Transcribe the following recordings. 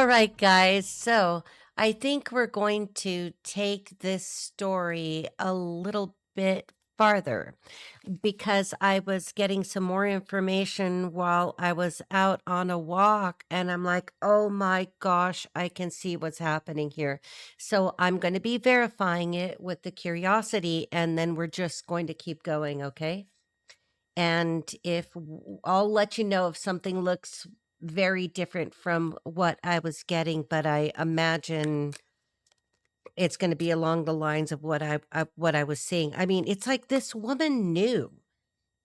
All right, guys. So I think we're going to take this story a little bit farther because I was getting some more information while I was out on a walk, and I'm like, oh my gosh, I can see what's happening here. So I'm going to be verifying it with the curiosity, and then we're just going to keep going, okay? And if I'll let you know if something looks very different from what I was getting, but I imagine it's going to be along the lines of what I was seeing. I mean, it's like this woman knew.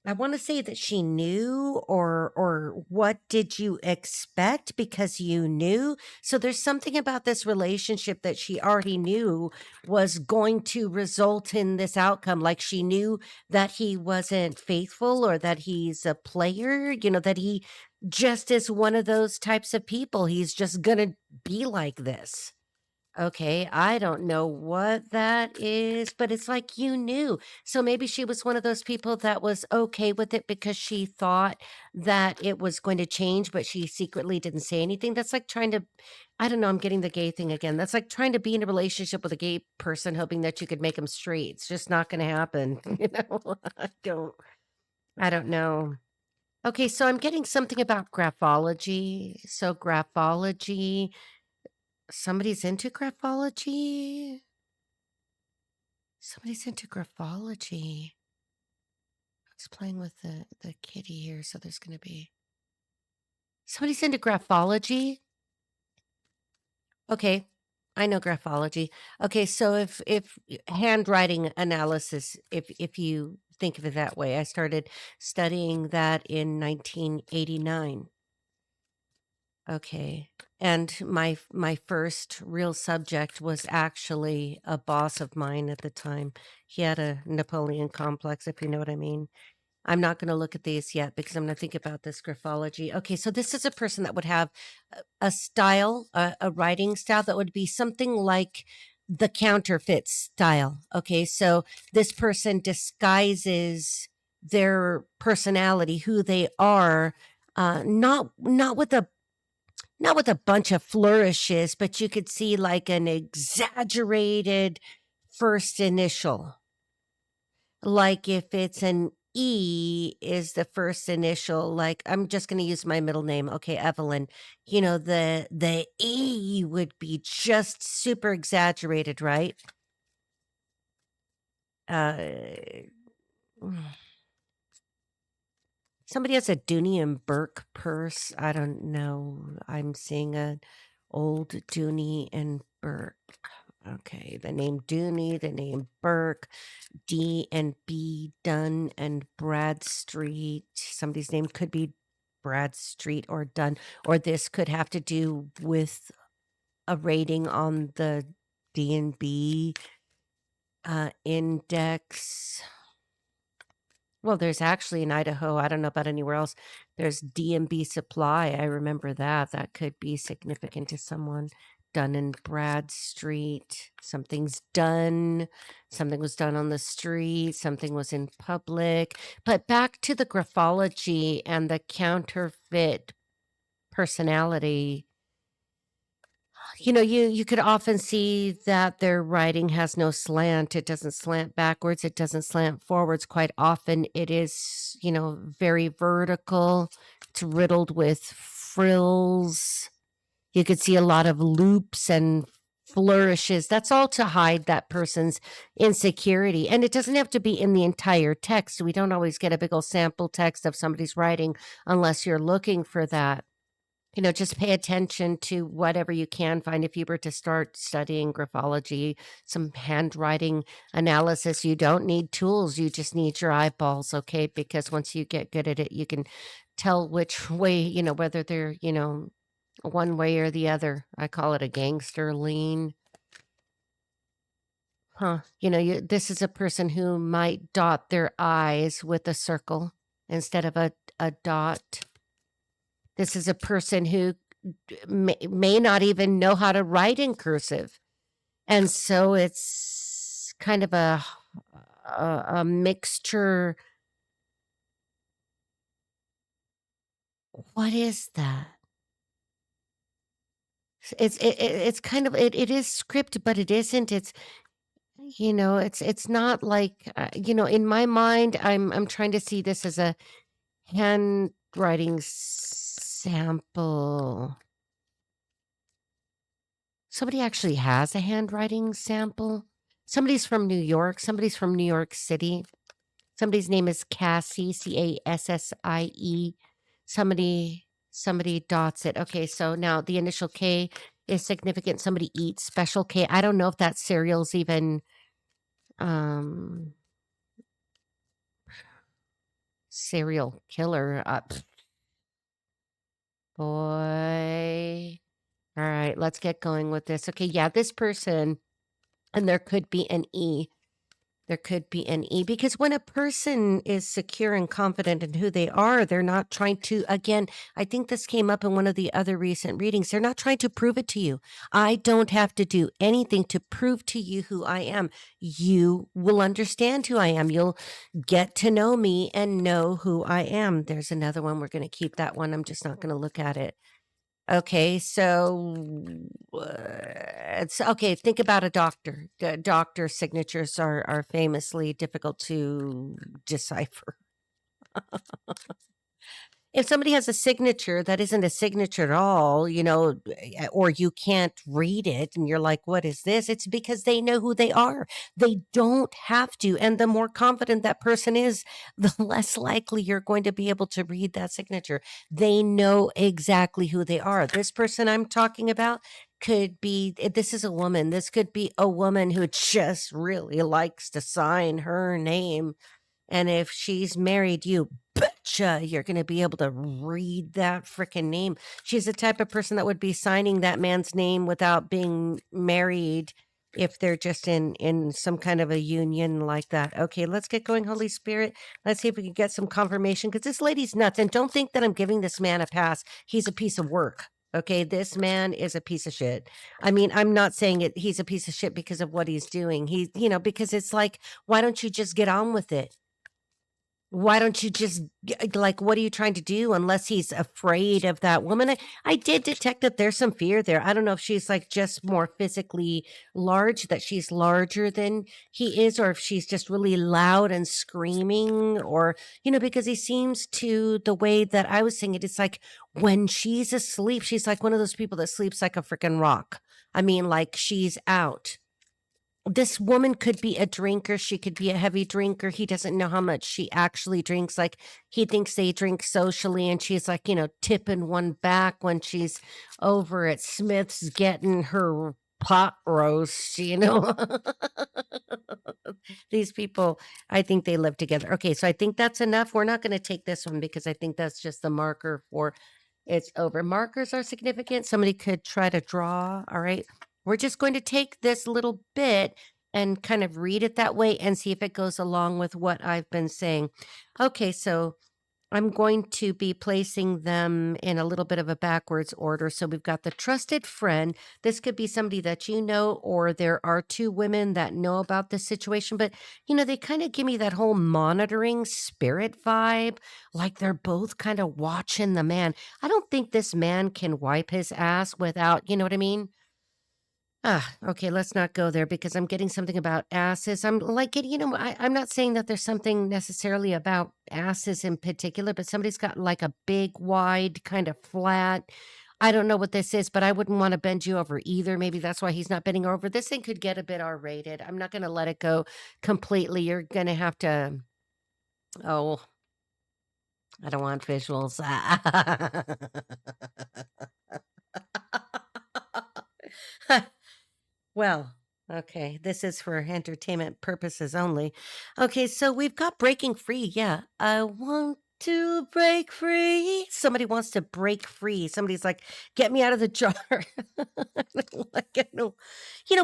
I want to say that she knew, or what did you expect because you knew? So there's something about this relationship that she already knew was going to result in this outcome. Like she knew that he wasn't faithful or that he's a player, that he just is one of those types of people. He's just going to be like this. Okay, I don't know what that is, but it's like you knew. So maybe she was one of those people that was okay with it because she thought that it was going to change, but she secretly didn't say anything. That's like trying to, I don't know, I'm getting the gay thing again. That's like trying to be in a relationship with a gay person, hoping that you could make him straight. It's just not going to happen. I don't know. Okay, so I'm getting something about graphology. So graphology. Somebody's into graphology. Somebody's into graphology. I was playing with the kitty here, so there's going to be somebody's into graphology. Okay, I know graphology. Okay, so if handwriting analysis, if you think of it that way, I started studying that in 1989. Okay. And my first real subject was actually a boss of mine at the time. He had a Napoleon complex, if you know what I mean. I'm not going to look at these yet because I'm going to think about this graphology. Okay, so this is a person that would have a style, a writing style that would be something like the counterfeit style. Okay, so this person disguises their personality, who they are, not with a bunch of flourishes, but you could see like an exaggerated first initial. Like if it's an E is the first initial, like I'm just going to use my middle name. Okay, Evelyn. The E would be just super exaggerated, right? Uh Somebody has a Dooney and Burke purse. I don't know. I'm seeing a old Dooney and Burke. Okay, the name Dooney, the name Burke, D and B, Dunn and Bradstreet. Somebody's name could be Bradstreet or Dunn, or this could have to do with a rating on the D&B index. Well, there's actually in Idaho, I don't know about anywhere else, there's D&B Supply. I remember that. That could be significant to someone. Dun and Bradstreet. Something's done. Something was done on the street. Something was in public. But back to the graphology and the counterfeit personality. You could often see that their writing has no slant. It doesn't slant backwards. It doesn't slant forwards. Quite often it is, very vertical. It's riddled with frills. You could see a lot of loops and flourishes. That's all to hide that person's insecurity. And it doesn't have to be in the entire text. We don't always get a big old sample text of somebody's writing unless you're looking for that. Just pay attention to whatever you can find. If you were to start studying graphology, some handwriting analysis, you don't need tools. You just need your eyeballs, okay? Because once you get good at it, you can tell which way, whether they're, one way or the other. I call it a gangster lean. Huh. This is a person who might dot their I's with a circle instead of a dot. This is a person who may not even know how to write in cursive. And so it's kind of a mixture. What is that? It's kind of it is script, but it isn't. It's not like, in my mind, I'm trying to see this as a handwriting sample. Somebody actually has a handwriting sample. Somebody's from New York. Somebody's from New York City. Somebody's name is Cassie, Cassie. Somebody dots it. Okay, so now the initial K is significant. Somebody eats special K. I don't know if that cereal's even um serial killer. Boy. All right, let's get going with this. Okay, yeah, this person, and there could be an E. There could be an E because when a person is secure and confident in who they are, they're not trying to, again, I think this came up in one of the other recent readings. They're not trying to prove it to you. I don't have to do anything to prove to you who I am. You will understand who I am. You'll get to know me and know who I am. There's another one. We're going to keep that one. I'm just not going to look at it. Okay, so it's okay. Think about a doctor. Doctor signatures are famously difficult to decipher. If somebody has a signature that isn't a signature at all, or you can't read it and you're like, what is this? It's because they know who they are. They don't have to. And the more confident that person is, the less likely you're going to be able to read that signature. They know exactly who they are. This person I'm talking about could be, this is a woman. This could be a woman who just really likes to sign her name, and if she's married, you betcha you're going to be able to read that freaking name. She's the type of person that would be signing that man's name without being married if they're just in some kind of a union like that. Okay, let's get going, Holy Spirit. Let's see if we can get some confirmation because this lady's nuts. And don't think that I'm giving this man a pass. He's a piece of work. Okay, this man is a piece of shit. I mean, I'm not saying it. He's a piece of shit because of what he's doing. Because it's like, why don't you just get on with it? Why don't you just like, what are you trying to do? Unless he's afraid of that woman. I did detect that there's some fear there. I don't know if she's like just more physically large, that she's larger than he is, or if she's just really loud and screaming, or, because he seems to, the way that I was saying it, it's like when she's asleep, she's like one of those people that sleeps like a freaking rock. I mean, like she's out. This woman could be a drinker. She could be a heavy drinker. He doesn't know how much she actually drinks. Like he thinks they drink socially, and she's like, tipping one back when she's over at Smith's getting her pot roast. These people, I think they live together. Okay, so I think that's enough. We're not going to take this one because I think that's just the marker for it's over. Markers are significant. Somebody could try to draw. All right. We're just going to take this little bit and kind of read it that way and see if it goes along with what I've been saying. Okay, so I'm going to be placing them in a little bit of a backwards order. So we've got the trusted friend. This could be somebody that you know, or there are two women that know about this situation. But, they kind of give me that whole monitoring spirit vibe, like they're both kind of watching the man. I don't think this man can wipe his ass without, you know what I mean? Okay, let's not go there because I'm getting something about asses. I'm like, I'm not saying that there's something necessarily about asses in particular, but somebody's got like a big, wide, kind of flat. I don't know what this is, but I wouldn't want to bend you over either. Maybe that's why he's not bending over. This thing could get a bit R-rated. I'm not going to let it go completely. You're going to have to, oh, I don't want visuals. Well, okay, this is for entertainment purposes only. Okay, so we've got breaking free. Yeah, I want to break free. Somebody wants to break free. Somebody's like, get me out of the jar.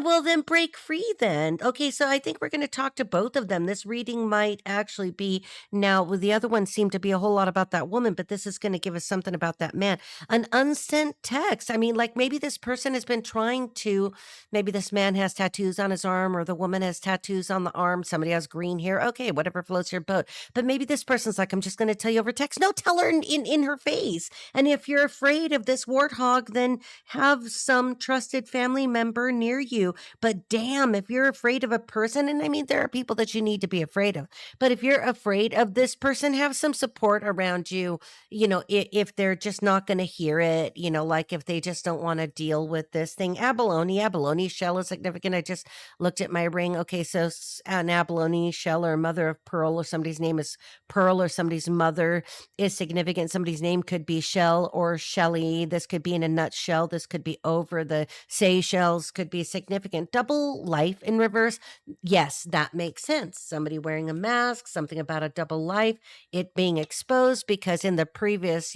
Well, then break free then. Okay, so I think we're going to talk to both of them. This reading might actually be now, well, the other one seemed to be a whole lot about that woman, but this is going to give us something about that man. An unsent text. I mean, like maybe this person has been trying to. Maybe this man has tattoos on his arm, or the woman has tattoos on the arm. Somebody has green hair. Okay, whatever floats your boat. But maybe this person's like, I'm just going to tell you over text. No, tell her in her face. And if you're afraid of this warthog, then have some trusted family member near you. But damn, if you're afraid of a person, and I mean, there are people that you need to be afraid of, but if you're afraid of this person, have some support around you. If they're just not going to hear it, like if they just don't want to deal with this thing. Abalone shell is significant. I just looked at my ring. Okay, so an abalone shell or mother of pearl, or somebody's name is Pearl, or somebody's mother is significant. Somebody's name could be Shell or Shelly. This could be in a nutshell. This could be over. The Seychelles could be significant. Double life in reverse. Yes, that makes sense. Somebody wearing a mask, something about a double life, it being exposed because in the previous,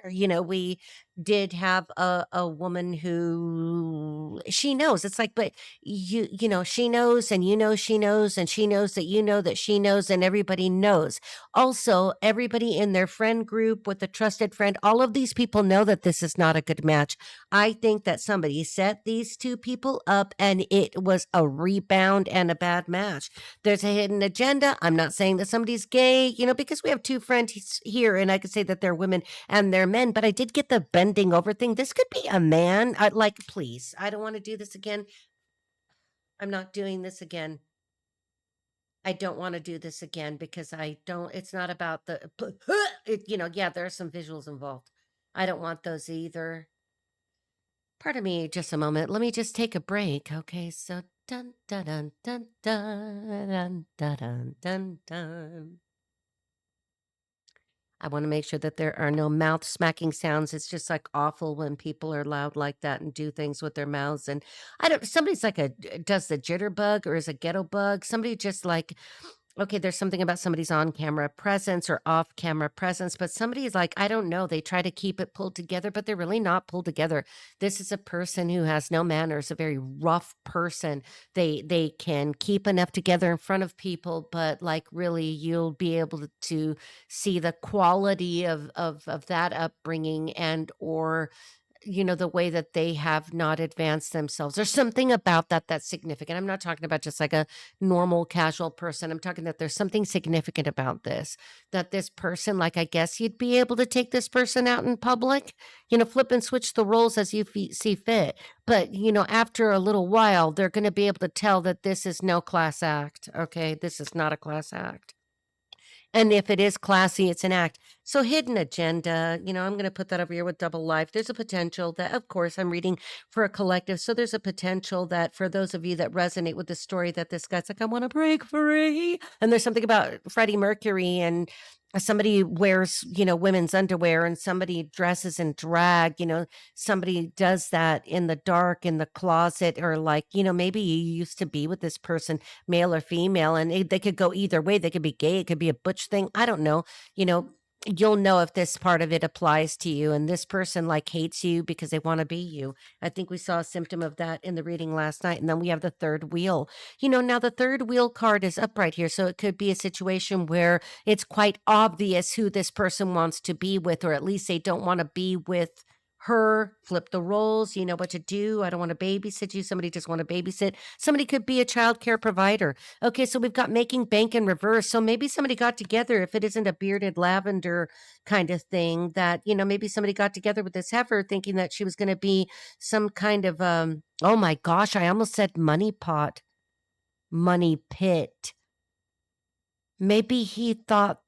we did have a woman who she knows. It's like, but she knows, and she knows, and she knows that that she knows, and everybody knows. Also, everybody in their friend group with a trusted friend, all of these people know that this is not a good match. I think that somebody set these two people up and it was a rebound and a bad match. There's a hidden agenda. I'm not saying that somebody's gay, because we have two friends here and I could say that they're women and they're men, but I did get the bending over thing. This could be a man. Please, I don't want to do this again. I'm not doing this again. I don't want to do this again because it's not about yeah, there are some visuals involved. I don't want those either. Pardon me just a moment. Let me just take a break. Okay, so dun dun dun dun dun dun dun dun dun. I want to make sure that there are no mouth smacking sounds. It's just like awful when people are loud like that and do things with their mouths. And somebody's like does the jitterbug or is a ghetto bug. Somebody just like, okay, there's something about somebody's on camera presence or off camera presence, but somebody's like, I don't know. They try to keep it pulled together, but they're really not pulled together. This is a person who has no manners, a very rough person. They can keep enough together in front of people, but like really you'll be able to see the quality of that upbringing and or the way that they have not advanced themselves. There's something about that that's significant. I'm not talking about just like a normal casual person. I'm talking that there's something significant about this, that this person, like, I guess you'd be able to take this person out in public, flip and switch the roles as you see fit. But, after a little while, they're going to be able to tell that this is no class act. Okay. This is not a class act. And if it is classy, it's an act. So hidden agenda, I'm going to put that over here with double life. There's a potential that, of course, I'm reading for a collective. So there's a potential that for those of you that resonate with the story that this guy's like, I want to break free. And there's something about Freddie Mercury and somebody wears, women's underwear and somebody dresses in drag, somebody does that in the dark, in the closet, or like, maybe you used to be with this person, male or female, and they could go either way. They could be gay. It could be a butch thing. I don't know. You'll know if this part of it applies to you. And this person like hates you because they want to be you. I think we saw a symptom of that in the reading last night. And then we have the third wheel. Now the third wheel card is upright here. So it could be a situation where it's quite obvious who this person wants to be with, or at least they don't want to be with her. Flip the roles. You know what to do. I don't want to babysit you. Somebody just want to babysit. Somebody could be a child care provider. Okay, so we've got making bank in reverse. So maybe somebody got together, if it isn't a bearded lavender kind of thing, that, maybe somebody got together with this heifer thinking that she was going to be some kind of, oh my gosh, I almost said money pot, money pit. Maybe he thought,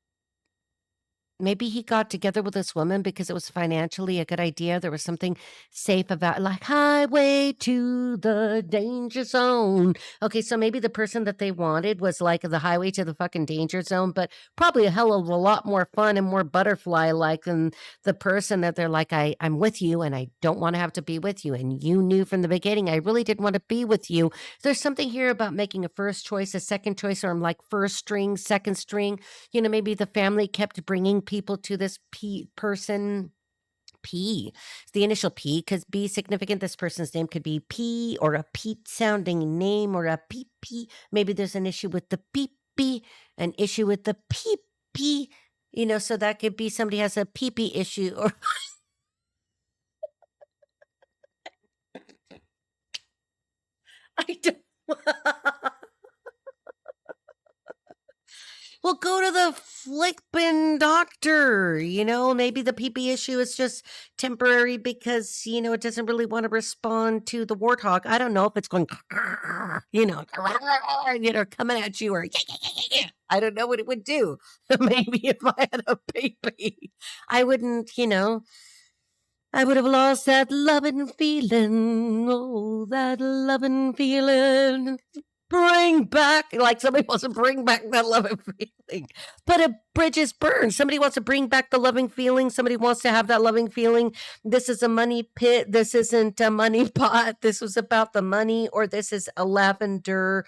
maybe he got together with this woman because it was financially a good idea. There was something safe about like highway to the danger zone. Okay, so maybe the person that they wanted was like the highway to the fucking danger zone, but probably a hell of a lot more fun and more butterfly like than the person that they're like, I'm with you and I don't want to have to be with you. And you knew from the beginning, I really didn't want to be with you. There's something here about making a first choice, a second choice, or I'm like first string, second string. Maybe the family kept bringing people to this person. P. The initial P could be significant. This person's name could be P or a Pete sounding name or a PP. Maybe there's an issue with the PP, an issue with the PP. So that could be somebody has a PP issue or I don't. Well, go to the flippin' doctor. Maybe the PP issue is just temporary because, it doesn't really want to respond to the warthog. I don't know if it's going, coming at you or, I don't know what it would do. Maybe if I had a baby, I wouldn't, I would have lost that loving feeling. Oh, that loving feeling. Bring back, like somebody wants to bring back that loving feeling. But a bridge is burned. Somebody wants to bring back the loving feeling. Somebody wants to have that loving feeling. This is a money pit. This isn't a money pot. This was about the money, or this is a lavender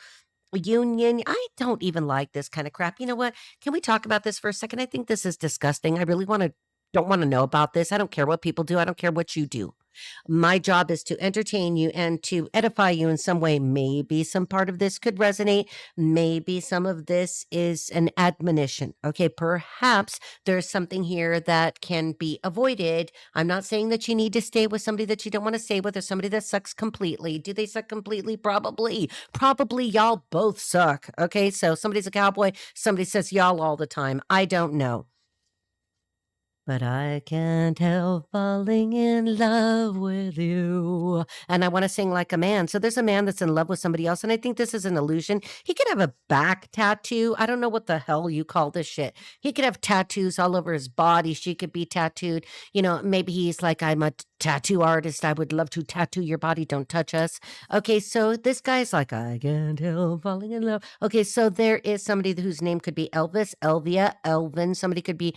union. I don't even like this kind of crap. You know what? Can we talk about this for a second? I think this is disgusting. I really don't want to know about this. I don't care what people do. I don't care what you do. My job is to entertain you and to edify you in some way. Maybe some part of this could resonate. Maybe some of this is an admonition. Okay, perhaps there's something here that can be avoided. I'm not saying that you need to stay with somebody that you don't want to stay with, or somebody that sucks completely. Do they suck completely? Probably. Probably y'all both suck. Okay, so somebody's a cowboy. Somebody says y'all all the time. I don't know. But I can't help falling in love with you. And I want to sing like a man. So there's a man that's in love with somebody else. And I think this is an illusion. He could have a back tattoo. I don't know what the hell you call this shit. He could have tattoos all over his body. She could be tattooed. Maybe he's like, I'm a tattoo artist. I would love to tattoo your body. Don't touch us. Okay, so this guy's like, I can't help falling in love. Okay, so there is somebody whose name could be Elvis, Elvia, Elvin. Somebody could be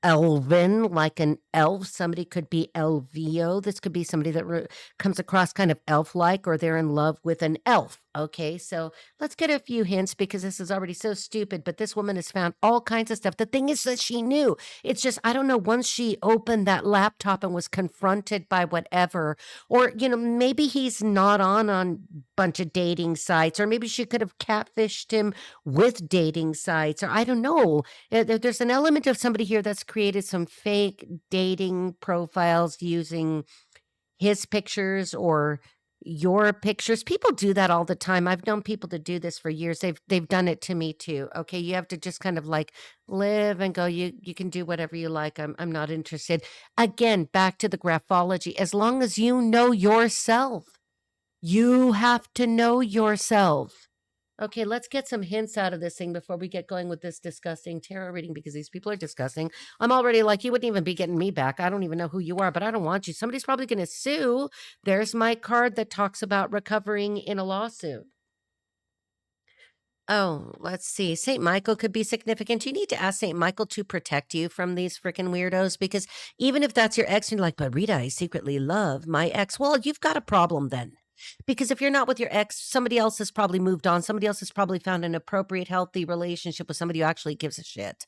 Elvin, like an elf. Somebody could be Elvio. This could be somebody that comes across kind of elf-like, or they're in love with an elf. Okay, so let's get a few hints, because this is already so stupid, but this woman has found all kinds of stuff. The thing is that she knew. It's just, I don't know, once she opened that laptop and was confronted by whatever, or, maybe he's not on a bunch of dating sites, or maybe she could have catfished him with dating sites, or I don't know. There's an element of somebody here that's created some fake dating profiles using his pictures or your pictures. People do that all the time. I've known people to do this for years. They've done it to me too. Okay, you have to just kind of like live and go. You can do whatever you like. I'm not interested. Again, back to the graphology. As long as you know yourself, you have to know yourself. Okay, let's get some hints out of this thing before we get going with this disgusting tarot reading, because these people are disgusting. I'm already like, you wouldn't even be getting me back. I don't even know who you are, but I don't want you. Somebody's probably going to sue. There's my card that talks about recovering in a lawsuit. Oh, let's see. St. Michael could be significant. You need to ask St. Michael to protect you from these freaking weirdos, because even if that's your ex and you're like, but Rita, I secretly love my ex. Well, you've got a problem then. Because if you're not with your ex, somebody else has probably moved on. Somebody else has probably found an appropriate, healthy relationship with somebody who actually gives a shit.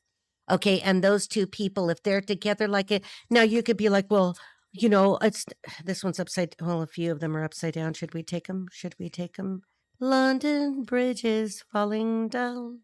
Okay. And those two people, if they're together like it, now you could be like, well, it's this one's upside. Well, a few of them are upside down. Should we take them? Should we take them? London Bridge is falling down.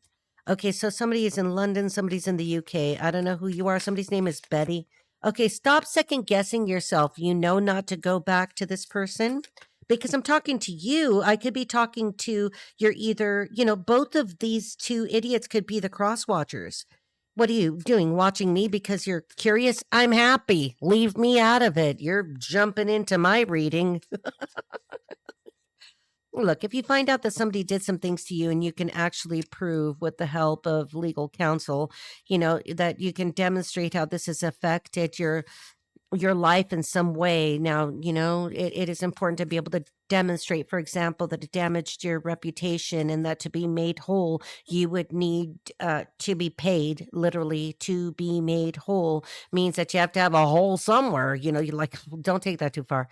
Okay. So somebody is in London. Somebody's in the UK. I don't know who you are. Somebody's name is Betty. Okay. Stop second guessing yourself. You know not to go back to this person. Because I'm talking to you, I could be talking to, you're either, both of these two idiots could be the cross watchers. What are you doing? Watching me because you're curious? I'm happy. Leave me out of it. You're jumping into my reading. Look, if you find out that somebody did some things to you and you can actually prove with the help of legal counsel, that you can demonstrate how this has affected your life in some way. Now, it is important to be able to demonstrate, for example, that it damaged your reputation, and that to be made whole, you would need to be paid. Literally, to be made whole means that you have to have a hole somewhere. You're like, don't take that too far,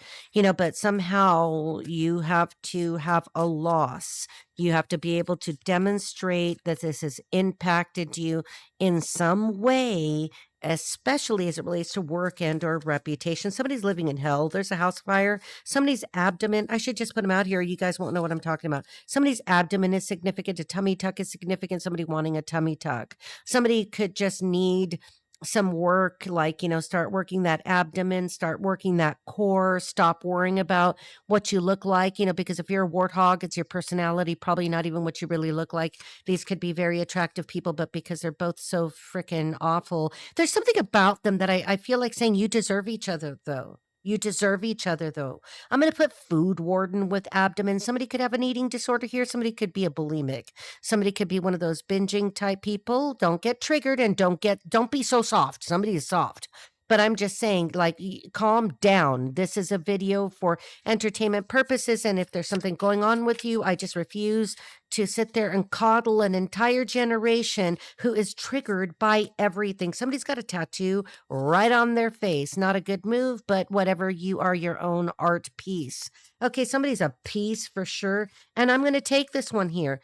but somehow you have to have a loss. You have to be able to demonstrate that this has impacted you in some way, especially as it relates to work and or reputation. Somebody's living in hell. There's a house fire. Somebody's abdomen. I should just put them out here. You guys won't know what I'm talking about. Somebody's abdomen is significant. A tummy tuck is significant. Somebody wanting a tummy tuck. Somebody could just need some work, like, start working that abdomen, start working that core, stop worrying about what you look like, because if you're a warthog, it's your personality, probably not even what you really look like. These could be very attractive people, but because they're both so freaking awful, there's something about them that I feel like saying you deserve each other, though. You deserve each other, though. I'm going to put food warden with abdomen. Somebody could have an eating disorder here. Somebody could be a bulimic. Somebody could be one of those binging type people. Don't get triggered and don't be so soft. Somebody is soft. But I'm just saying, like, calm down. This is a video for entertainment purposes. And if there's something going on with you, I just refuse to sit there and coddle an entire generation who is triggered by everything. Somebody's got a tattoo right on their face. Not a good move, but whatever, you are your own art piece. Okay, somebody's a piece for sure. And I'm going to take this one here.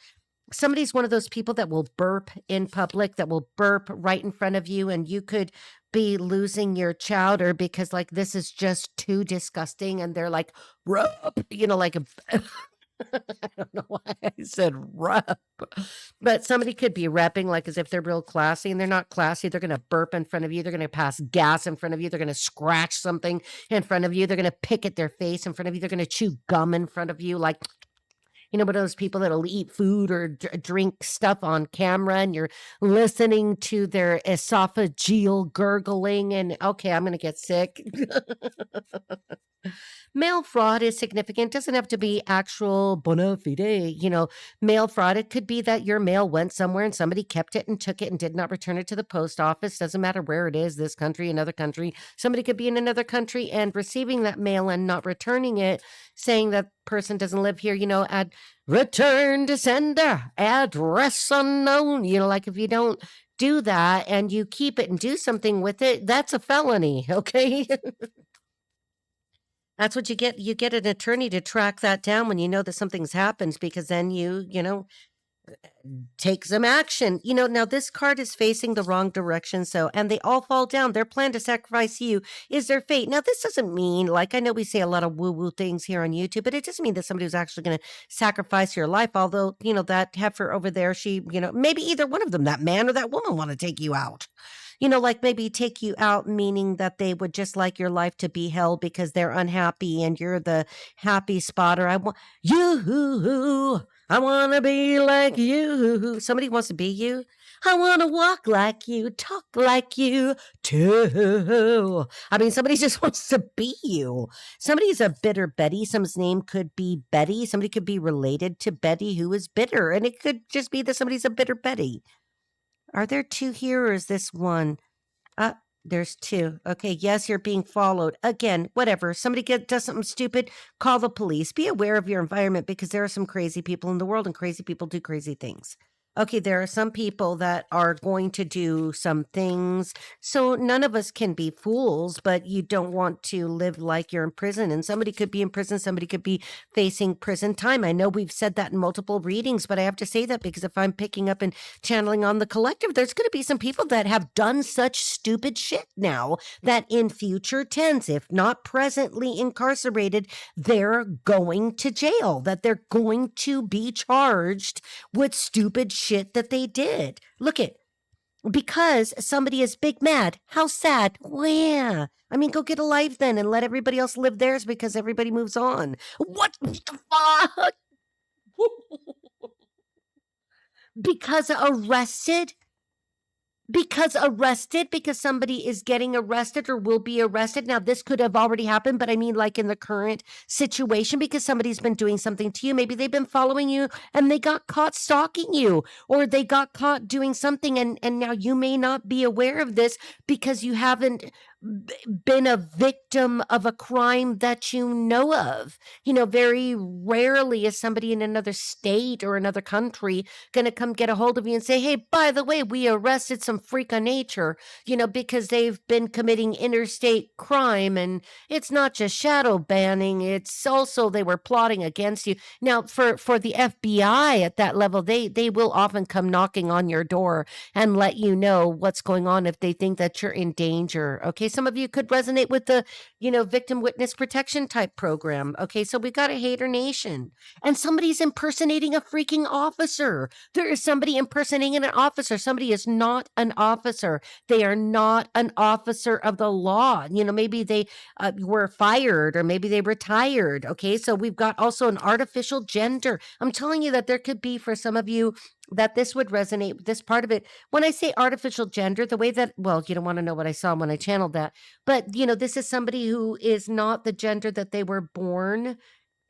Somebody's one of those people that will burp in public, that will burp right in front of you, and you could be losing your chowder because, like, this is just too disgusting. And they're like, rub, like a. I don't know why I said rep, but somebody could be repping like as if they're real classy, and they're not classy. They're going to burp in front of you. They're going to pass gas in front of you. They're going to scratch something in front of you. They're going to pick at their face in front of you. They're going to chew gum in front of you. Like, but those people that'll eat food or drink stuff on camera, and you're listening to their esophageal gurgling, and okay, I'm going to get sick. Mail fraud is significant. Doesn't have to be actual bona fide, mail fraud. It could be that your mail went somewhere and somebody kept it and took it and did not return it to the post office. Doesn't matter where it is, this country, another country. Somebody could be in another country and receiving that mail and not returning it, saying that person doesn't live here, add return to sender, address unknown. Like if you don't do that and you keep it and do something with it, that's a felony, okay? That's what you get. You get an attorney to track that down when you know that something's happened, because then take some action. Now this card is facing the wrong direction. So, and they all fall down. Their plan to sacrifice you is their fate. Now, this doesn't mean, like, I know we say a lot of woo-woo things here on YouTube, but it doesn't mean that somebody who's actually going to sacrifice your life. Although, that heifer over there, she, maybe either one of them, that man or that woman, want to take you out. Like maybe take you out, meaning that they would just like your life to be hell because they're unhappy and you're the happy spotter. I want you. I want to be like you. Somebody wants to be you. I want to walk like you, talk like you too. I mean, somebody just wants to be you. Somebody's a bitter Betty. Someone's name could be Betty. Somebody could be related to Betty who is bitter. And it could just be that somebody's a bitter Betty. Are there two here, or is this one? There's two. Okay, yes, you're being followed. Again, whatever. Somebody does something stupid, call the police. Be aware of your environment, because there are some crazy people in the world, and crazy people do crazy things. Okay, there are some people that are going to do some things. So none of us can be fools, but you don't want to live like you're in prison. And somebody could be in prison. Somebody could be facing prison time. I know we've said that in multiple readings, but I have to say that because if I'm picking up and channeling on the collective, there's going to be some people that have done such stupid shit now that in future tense, if not presently incarcerated, they're going to jail, that they're going to be charged with stupid shit that they did. Look it, because somebody is big mad. How sad. Well, yeah. I mean, go get a life then and let everybody else live theirs, because everybody moves on. What the fuck? Because arrested? Because somebody is getting arrested or will be arrested. Now, this could have already happened, but I mean, like in the current situation, because somebody's been doing something to you. Maybe they've been following you and they got caught stalking you, or they got caught doing something. And now you may not be aware of this because you haven't been a victim of a crime that you know of. Very rarely is somebody in another state or another country going to come get a hold of you and say, hey, by the way, we arrested some freak of nature, because they've been committing interstate crime. And it's not just shadow banning, it's also they were plotting against you. Now, for the FBI at that level, they will often come knocking on your door and let you know what's going on if they think that you're in danger. Okay, Okay, some of you could resonate with the, victim witness protection type program. Okay, so we got a hater nation, and somebody's impersonating a freaking officer. There is somebody impersonating an officer. Somebody is not an officer. They are not an officer of the law. Maybe they were fired, or maybe they retired. Okay, so we've got also an artificial gender. I'm telling you that there could be, for some of you, that this would resonate with this part of it. When I say artificial gender, the way that, well, you don't want to know what I saw when I channeled that, but this is somebody who is not the gender that they were born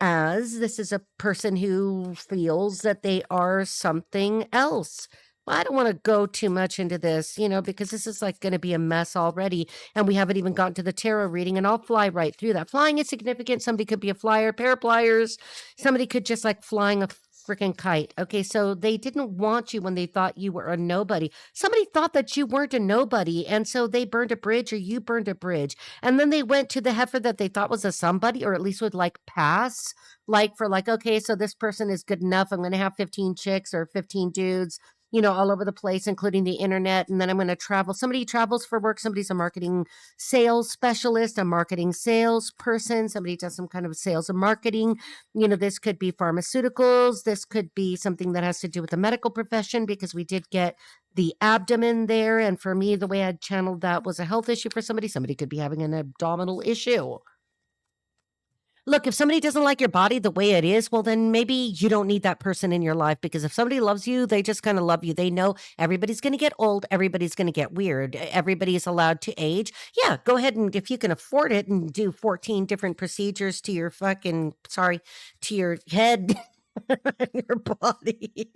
as. This is a person who feels that they are something else. Well, I don't want to go too much into this, because this is like going to be a mess already. And we haven't even gotten to the tarot reading, and I'll fly right through that. Flying is significant. Somebody could be a flyer, pair of pliers. Somebody could just like flying a freaking kite. Okay, so they didn't want you when they thought you were a nobody. Somebody thought that you weren't a nobody, and so they burned a bridge, or you burned a bridge. And then they went to the heifer that they thought was a somebody, or at least would like pass, like for like, okay, so this person is good enough. I'm going to have 15 chicks or 15 dudes, all over the place, including the internet. And then I'm going to travel. Somebody travels for work. Somebody's a marketing sales specialist, a marketing salesperson. Somebody does some kind of sales and marketing. This could be pharmaceuticals. This could be something that has to do with the medical profession, because we did get the abdomen there. And for me, the way I channeled that was a health issue for somebody. Somebody could be having an abdominal issue. Look, if somebody doesn't like your body the way it is, well, then maybe you don't need that person in your life, because if somebody loves you, they just kind of love you. They know everybody's going to get old. Everybody's going to get weird. Everybody is allowed to age. Yeah, go ahead, and if you can afford it, and do 14 different procedures to your to your head and your body.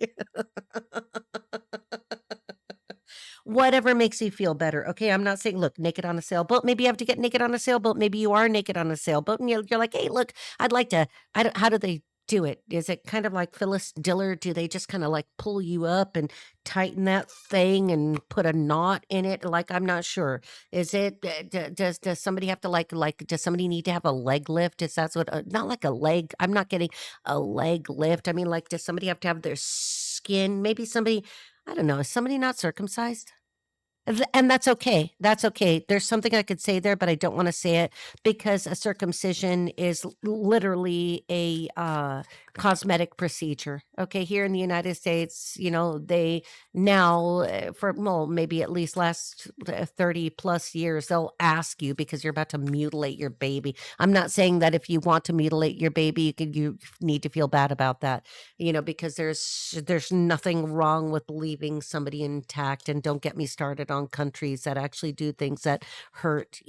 Whatever makes you feel better. Okay, I'm not saying, look, naked on a sailboat. Maybe you have to get naked on a sailboat. Maybe you are naked on a sailboat, and you're like, hey, look, I'd like to. How do they do it? Is it kind of like Phyllis Diller? Do they just kind of like pull you up and tighten that thing and put a knot in it? Like, I'm not sure. Is it? Does somebody have to like? Does somebody need to have a leg lift? Is that what? Not like a leg. I'm not getting a leg lift. I mean, like, does somebody have to have their skin? Maybe somebody. I don't know. Is somebody not circumcised? And that's okay. That's okay. There's something I could say there, but I don't want to say it, because a circumcision is literally a cosmetic procedure. Okay, here in the United States, they now for, well, maybe at least last 30 plus years, they'll ask you, because you're about to mutilate your baby. I'm not saying that if you want to mutilate your baby, you need to feel bad about that, because there's nothing wrong with leaving somebody intact. And don't get me started on countries that actually do things that hurt,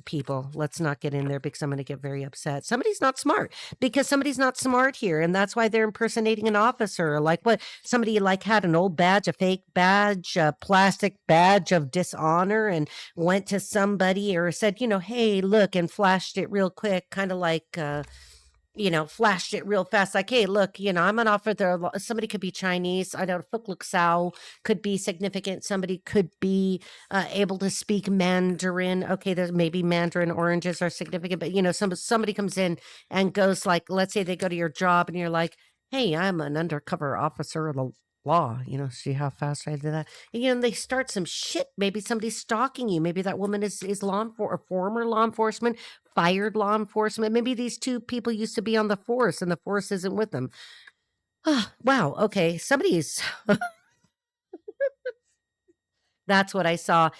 people. Let's not get in there, because I'm going to get very upset. Somebody's not smart, because somebody's not smart here, and that's why they're impersonating an officer. Like, what, somebody like had an old badge, a fake badge, a plastic badge of dishonor, and went to somebody or said, hey, look, and flashed it real quick, kind of like flashed it real fast. Like, hey, look, I'm an officer. Somebody could be Chinese. I know Fook Luk Sao could be significant. Somebody could be able to speak Mandarin. Okay, there's maybe Mandarin oranges are significant, but somebody comes in and goes, like, let's say they go to your job, and you're like, hey, I'm an undercover officer of the law. See how fast I did that? And they start some shit. Maybe somebody's stalking you. Maybe that woman is or former law enforcement, fired law enforcement. Maybe these two people used to be on the force, and the force isn't with them. Oh, wow. Okay. Somebody's. That's what I saw.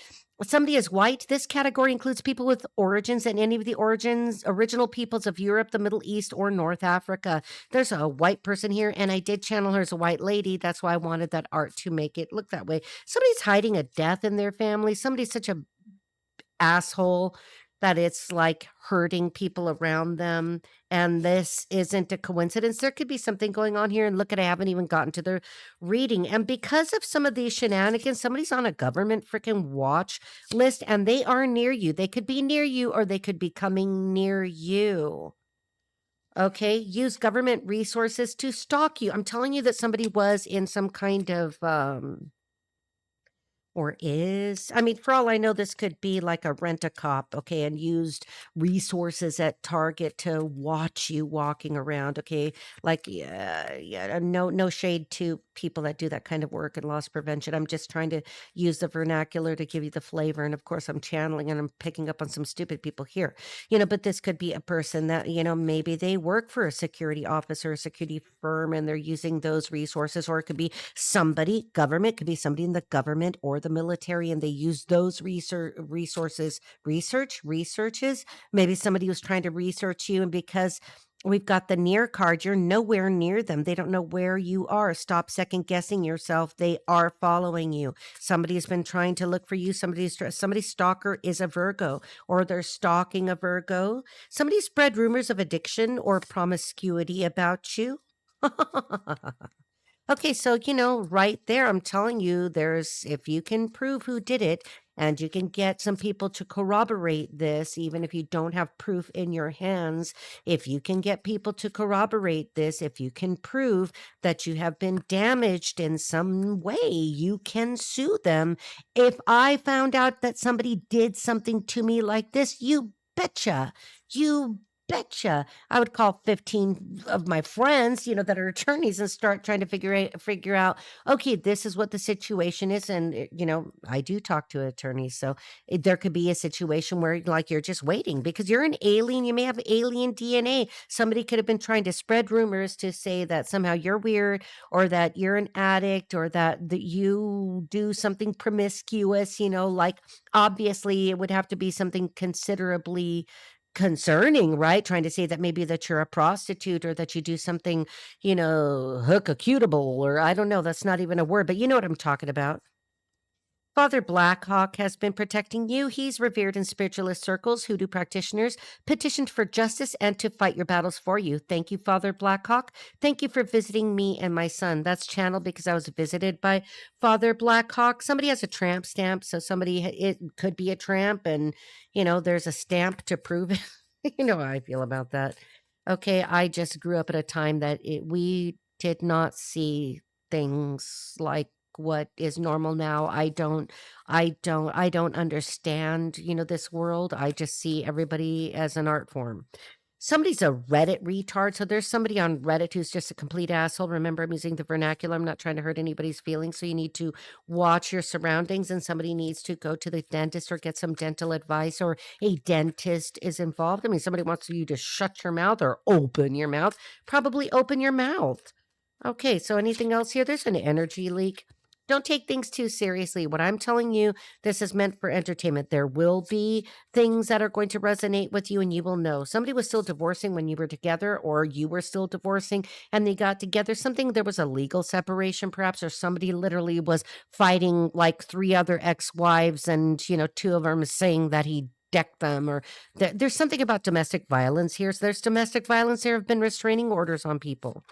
Somebody is white. This category includes people with origins in any of the original peoples of Europe, the Middle East, or North Africa. There's a white person here, and I did channel her as a white lady. That's why I wanted that art to make it look that way. Somebody's hiding a death in their family. Somebody's such a asshole that it's like hurting people around them. And this isn't a coincidence. There could be something going on here. And look, I haven't even gotten to the reading. And because of some of these shenanigans, somebody's on a government freaking watch list, and they are near you. They could be near you, or they could be coming near you. Okay, use government resources to stalk you. I'm telling you that somebody was in some kind of or is. I mean, for all I know, this could be like a rent-a-cop, okay, and used resources at Target to watch you walking around, okay? Like, yeah, no shade to people that do that kind of work and loss prevention. I'm just trying to use the vernacular to give you the flavor. And of course, I'm channeling and I'm picking up on some stupid people here, but this could be a person that, maybe they work for a security office or a security firm and they're using those resources, or it could be somebody, government, could be somebody in the government or the military, and they use those researches. Maybe somebody was trying to research you, and because we've got the near card, you're nowhere near them. They don't know where you are. Stop second guessing yourself. They are following you. Somebody has been trying to look for you. Somebody's stalker is a Virgo, or they're stalking a Virgo. Somebody spread rumors of addiction or promiscuity about you. Okay, so, right there, I'm telling you, if you can prove who did it and you can get some people to corroborate this, even if you don't have proof in your hands, if you can get people to corroborate this, if you can prove that you have been damaged in some way, you can sue them. If I found out that somebody did something to me like this, you betcha, I would call 15 of my friends, that are attorneys, and start trying to figure out, okay, this is what the situation is. And, I do talk to attorneys. So there could be a situation where like you're just waiting because you're an alien. You may have alien DNA. Somebody could have been trying to spread rumors to say that somehow you're weird, or that you're an addict, or that you do something promiscuous, like obviously it would have to be something considerably concerning, right? Trying to say that maybe that you're a prostitute, or that you do something, hookacutable, or I don't know, that's not even a word, but you know what I'm talking about. Father Blackhawk has been protecting you. He's revered in spiritualist circles. Hoodoo practitioners petitioned for justice and to fight your battles for you. Thank you, Father Blackhawk. Thank you for visiting me and my son. That's channeled because I was visited by Father Blackhawk. Somebody has a tramp stamp, so it could be a tramp, and there's a stamp to prove it. You know how I feel about that. Okay, I just grew up at a time that we did not see things like what is normal now. I don't understand, this world. I just see everybody as an art form. Somebody's a Reddit retard. So there's somebody on Reddit who's just a complete asshole. Remember, I'm using the vernacular. I'm not trying to hurt anybody's feelings. So you need to watch your surroundings, and somebody needs to go to the dentist or get some dental advice, or a dentist is involved. I mean, somebody wants you to shut your mouth or open your mouth. Probably open your mouth. Okay, so anything else here? There's an energy leak. Don't take things too seriously. What I'm telling you, this is meant for entertainment. There will be things that are going to resonate with you, and you will know. Somebody was still divorcing when you were together, or you were still divorcing and they got together. There was a legal separation, perhaps, or somebody literally was fighting like 3 other ex-wives, and, 2 of them saying that he decked them, or there's something about domestic violence here. So there's domestic violence. There have been restraining orders on people.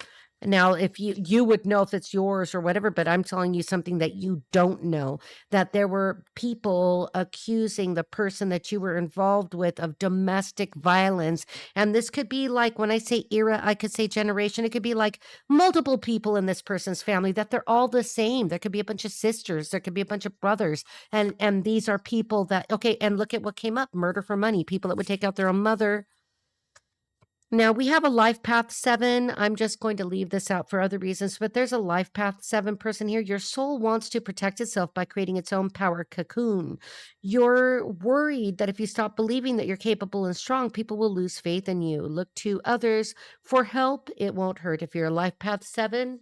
Now, if you would know if it's yours or whatever, but I'm telling you something that you don't know, that there were people accusing the person that you were involved with of domestic violence. And this could be like, when I say era, I could say generation. It could be like multiple people in this person's family, that they're all the same. There could be a bunch of sisters. There could be a bunch of brothers. And these are people that, okay, and look at what came up: murder for money, people that would take out their own mother. Now, we have a life path 7. I'm just going to leave this out for other reasons, but there's a life path 7 person here. Your soul wants to protect itself by creating its own power cocoon. You're worried that if you stop believing that you're capable and strong, people will lose faith in you. Look to others for help. It won't hurt. If you're a life path 7,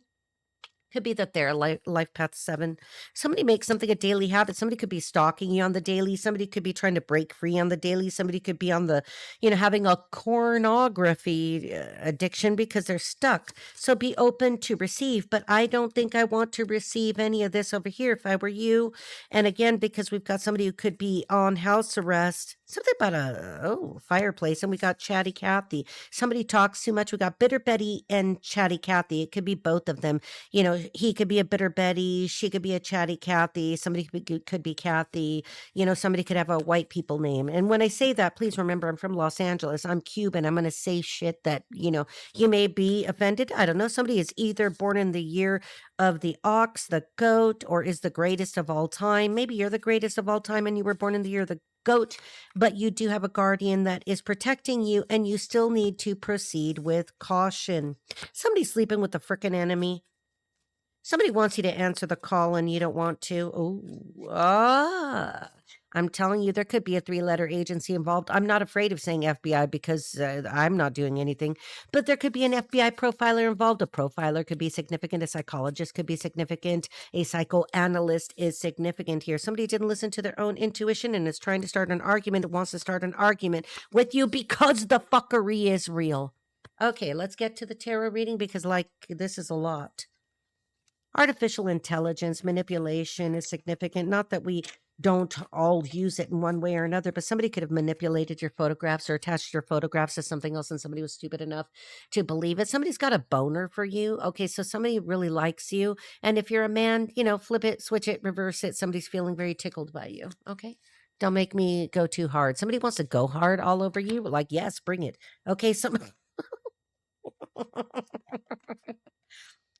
could be that they're life path 7. Somebody makes something a daily habit. Somebody could be stalking you on the daily. Somebody could be trying to break free on the daily. Somebody could be on the, having a pornography addiction because they're stuck. So be open to receive. But I don't think I want to receive any of this over here if I were you. And again, because we've got somebody who could be on house arrest. Something about a fireplace. And we got Chatty Cathy. Somebody talks too much. We got Bitter Betty and Chatty Cathy. It could be both of them. He could be a Bitter Betty. She could be a Chatty Cathy. Somebody could be Kathy. Somebody could have a white people name. And when I say that, please remember, I'm from Los Angeles. I'm Cuban. I'm going to say shit that, you may be offended. I don't know. Somebody is either born in the year of the ox, the goat, or is the greatest of all time. Maybe you're the greatest of all time and you were born in the year of the goat, but you do have a guardian that is protecting you, and you still need to proceed with caution. Somebody's sleeping with the frickin' enemy. Somebody wants you to answer the call and you don't want to. I'm telling you, there could be a 3-letter agency involved. I'm not afraid of saying FBI because I'm not doing anything, but there could be an FBI profiler involved. A profiler could be significant. A psychologist could be significant. A psychoanalyst is significant here. Somebody didn't listen to their own intuition and is trying to start an argument, wants to start an argument with you because the fuckery is real. Okay, let's get to the tarot reading because, this is a lot. Artificial intelligence manipulation is significant. Not that we don't all use it in one way or another, but somebody could have manipulated your photographs or attached your photographs to something else and somebody was stupid enough to believe it. Somebody's got a boner for you. Okay, so somebody really likes you. And if you're a man, flip it, switch it, reverse it. Somebody's feeling very tickled by you. Okay. Don't make me go too hard. Somebody wants to go hard all over you. Like, yes, bring it. Okay,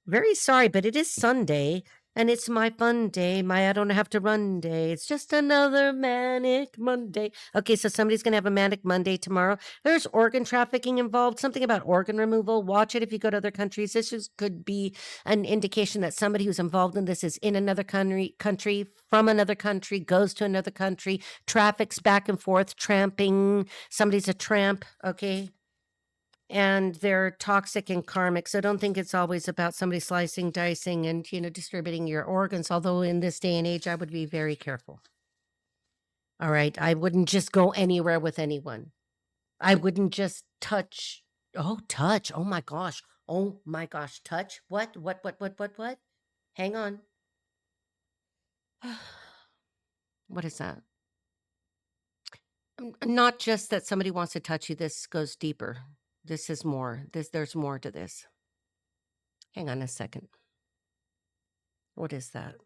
Very sorry, but it is Sunday and it's my fun day. My I don't have to run day. It's just another manic Monday. Okay, so somebody's going to have a manic Monday tomorrow. There's organ trafficking involved, something about organ removal. Watch it if you go to other countries. Could be an indication that somebody who's involved in this is in another country, from another country, goes to another country, traffics back and forth, tramping. Somebody's a tramp, okay? And they're toxic and karmic. So don't think it's always about somebody slicing, dicing, and distributing your organs. Although in this day and age, I would be very careful. All right, I wouldn't just go anywhere with anyone. I wouldn't just touch. Oh, touch. Oh my gosh. Oh my gosh. Touch. What? What? Hang on. What is that? Not just that somebody wants to touch you. This goes deeper. This is more. There's more to this. Hang on a second. What is that?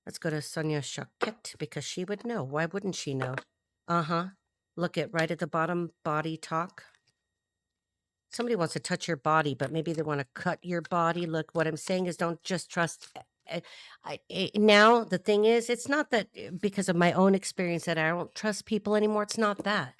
Let's go to Sonia Choquette because she would know. Why wouldn't she know? Look at right at the bottom, body talk. Somebody wants to touch your body, but maybe they want to cut your body. Look, what I'm saying is don't just trust. Now, the thing is, it's not that because of my own experience that I don't trust people anymore. It's not that.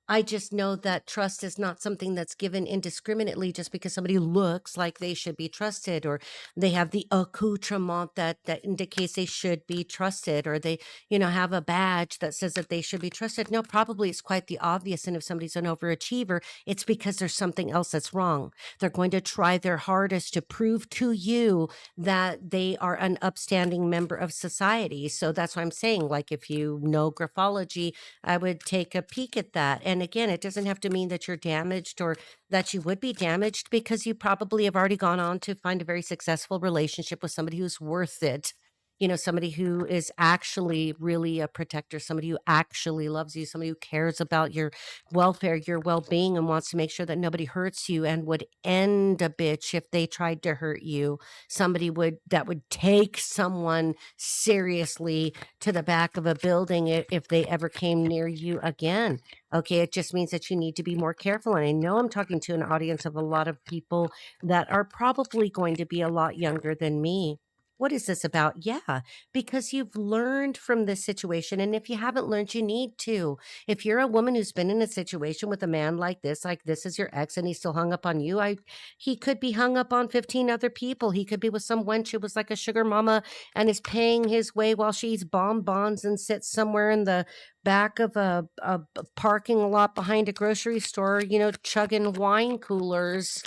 I just know that trust is not something that's given indiscriminately just because somebody looks like they should be trusted or they have the accoutrement that indicates they should be trusted or they, have a badge that says that they should be trusted. No, probably it's quite the obvious. And if somebody's an overachiever, it's because there's something else that's wrong. They're going to try their hardest to prove to you that they are an upstanding member of society. So that's why I'm saying, like, if you know graphology, I would take a peek at that. And again, it doesn't have to mean that you're damaged or that you would be damaged because you probably have already gone on to find a very successful relationship with somebody who's worth it. Somebody who is actually really a protector, somebody who actually loves you, somebody who cares about your welfare, your well-being, and wants to make sure that nobody hurts you and would end a bitch if they tried to hurt you. Somebody that would take someone seriously to the back of a building if they ever came near you again. Okay, it just means that you need to be more careful. And I know I'm talking to an audience of a lot of people that are probably going to be a lot younger than me. What is this about? Yeah, because you've learned from this situation. And if you haven't learned, you need to. If you're a woman who's been in a situation with a man like this is your ex and he's still hung up on you, he could be hung up on 15 other people. He could be with some wench who was like a sugar mama and is paying his way while she eats bonbons and sits somewhere in the back of a parking lot behind a grocery store, chugging wine coolers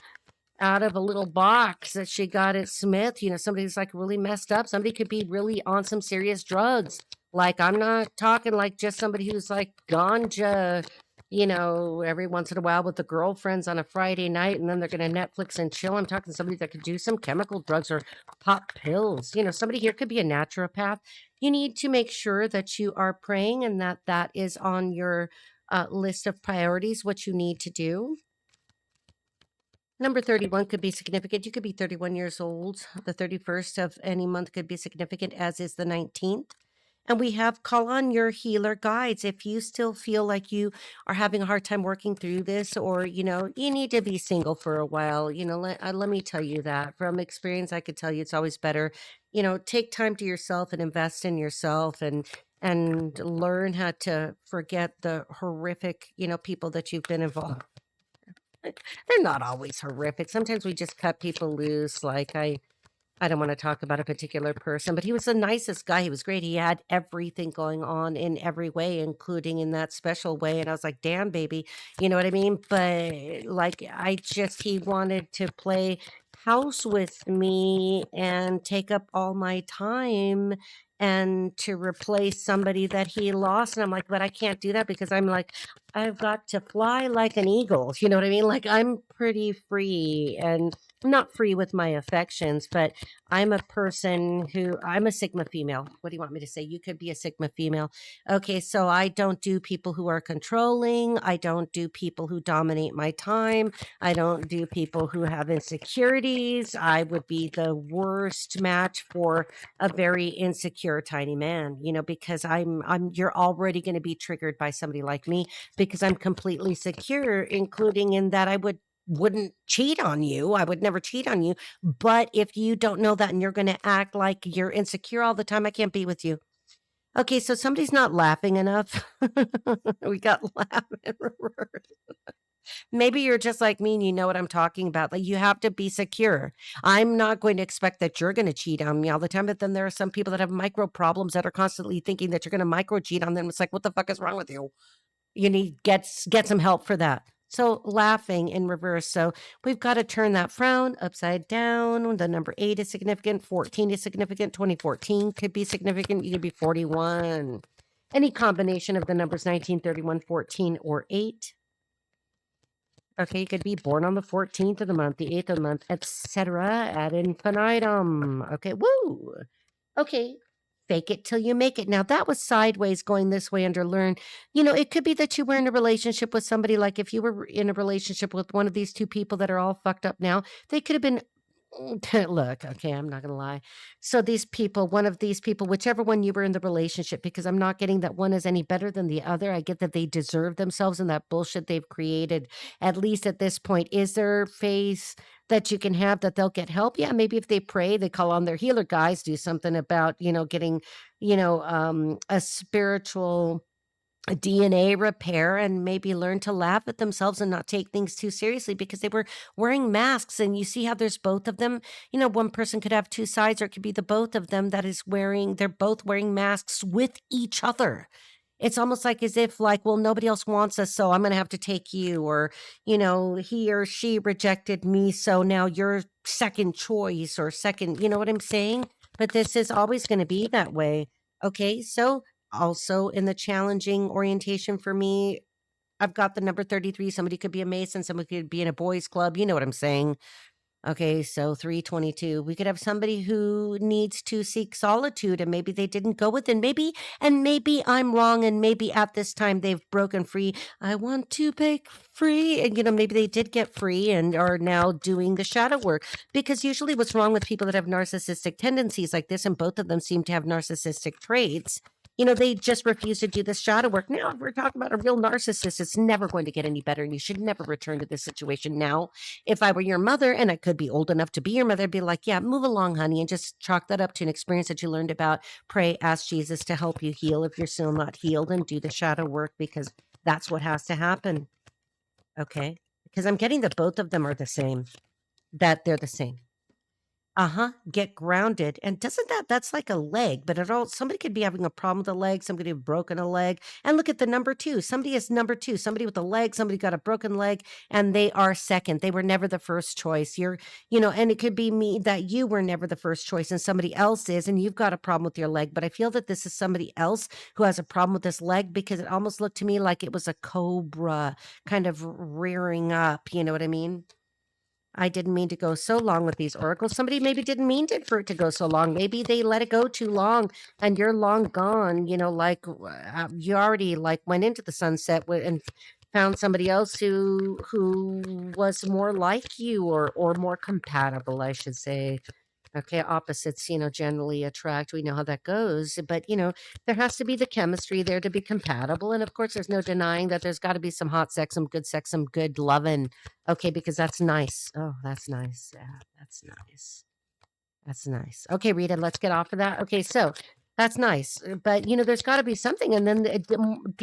out of a little box that she got at Smith. Somebody's like really messed up. Somebody could be really on some serious drugs. Like, I'm not talking like just somebody who's like ganja, every once in a while with the girlfriends on a Friday night and then they're going to Netflix and chill. I'm talking somebody that could do some chemical drugs or pop pills. Somebody here could be a naturopath. You need to make sure that you are praying and that is on your list of priorities, what you need to do. Number 31 could be significant. You could be 31 years old. The 31st of any month could be significant, as is the 19th. And we have call on your healer guides. If you still feel like you are having a hard time working through this, or, you need to be single for a while, let me tell you that. From experience, I could tell you it's always better, take time to yourself and invest in yourself and learn how to forget the horrific, people that you've been involved. They're not always horrific. Sometimes we just cut people loose. Like I don't want to talk about a particular person, but he was the nicest guy. He was great. He had everything going on in every way, including in that special way. And I was like, damn, baby. You know what I mean? But like, he wanted to play house with me and take up all my time and to replace somebody that he lost. And I'm like, but I can't do that because I'm like, I've got to fly like an eagle. You know what I mean? Like, I'm pretty free and not free with my affections, but I'm I'm a Sigma female. What do you want me to say? You could be a Sigma female. Okay, so I don't do people who are controlling. I don't do people who dominate my time. I don't do people who have insecurities. I would be the worst match for a very insecure tiny man, because you're already going to be triggered by somebody like me because I'm completely secure, including in that wouldn't cheat on you. I would never cheat on you. But if you don't know that and you're going to act like you're insecure all the time, I can't be with you. Okay, so somebody's not laughing enough. We got laugh in reverse. Maybe you're just like me and you know what I'm talking about. Like you have to be secure. I'm not going to expect that you're going to cheat on me all the time. But then there are some people that have micro problems that are constantly thinking that you're going to micro cheat on them. It's like, what the fuck is wrong with you? You need get some help for that. So laughing in reverse. So we've got to turn that frown upside down. The number 8 is significant. 14 is significant. 2014 could be significant. You could be 41. Any combination of the numbers 19, 31, 14, or 8. Okay, you could be born on the 14th of the month, the 8th of the month, etc. ad infinitum. Okay, woo. Okay, fake it till you make it. Now, that was sideways going this way under learn. It could be that you were in a relationship with somebody, like if you were in a relationship with one of these two people that are all fucked up now, they could have been. Look, okay, I'm not going to lie. So one of these people, whichever one you were in the relationship, because I'm not getting that one is any better than the other. I get that they deserve themselves and that bullshit they've created, at least at this point. Is there faith that you can have that they'll get help? Yeah, maybe if they pray, they call on their healer guys, do something about, getting, a spiritual DNA repair and maybe learn to laugh at themselves and not take things too seriously because they were wearing masks. And you see how there's both of them. One person could have two sides, or it could be the both of them they're both wearing masks with each other. It's almost like as if like, well, nobody else wants us, so I'm going to have to take you, or, he or she rejected me, so now you're second choice or second, you know what I'm saying? But this is always going to be that way. Okay, so also in the challenging orientation for me, I've got the number 33. Somebody could be a Mason, somebody could be in a boys club. You know what I'm saying? Okay, so 322. We could have somebody who needs to seek solitude and maybe they didn't go with it. Maybe I'm wrong and maybe at this time they've broken free. I want to break free. And maybe they did get free and are now doing the shadow work. Because usually what's wrong with people that have narcissistic tendencies like this, and both of them seem to have narcissistic traits, they just refuse to do the shadow work. Now, if we're talking about a real narcissist, it's never going to get any better. And you should never return to this situation now. If I were your mother and I could be old enough to be your mother, I'd be like, yeah, move along, honey, and just chalk that up to an experience that you learned about. Pray, ask Jesus to help you heal if you're still not healed, and do the shadow work because that's what has to happen. Okay? Because I'm getting that both of them are the same, that they're the same. Get grounded. And that's like a leg, but somebody could be having a problem with a leg, somebody have broken a leg. And look at the number 2. Somebody is number 2, somebody with a leg, somebody got a broken leg, and they are second. They were never the first choice. And it could be me that you were never the first choice and somebody else is, and you've got a problem with your leg. But I feel that this is somebody else who has a problem with this leg because it almost looked to me like it was a cobra kind of rearing up. You know what I mean? I didn't mean to go so long with these oracles. Somebody maybe didn't mean for it to go so long. Maybe they let it go too long and you're long gone, like you already like went into the sunset and found somebody else who was more like you or more compatible, I should say. Okay, opposites, generally attract. We know how that goes. But, there has to be the chemistry there to be compatible. And of course, there's no denying that there's got to be some hot sex, some good loving. Okay, because that's nice. Oh, that's nice. Yeah, that's nice. That's nice. Okay, Rita, let's get off of that. Okay, so that's nice. But, there's got to be something. And then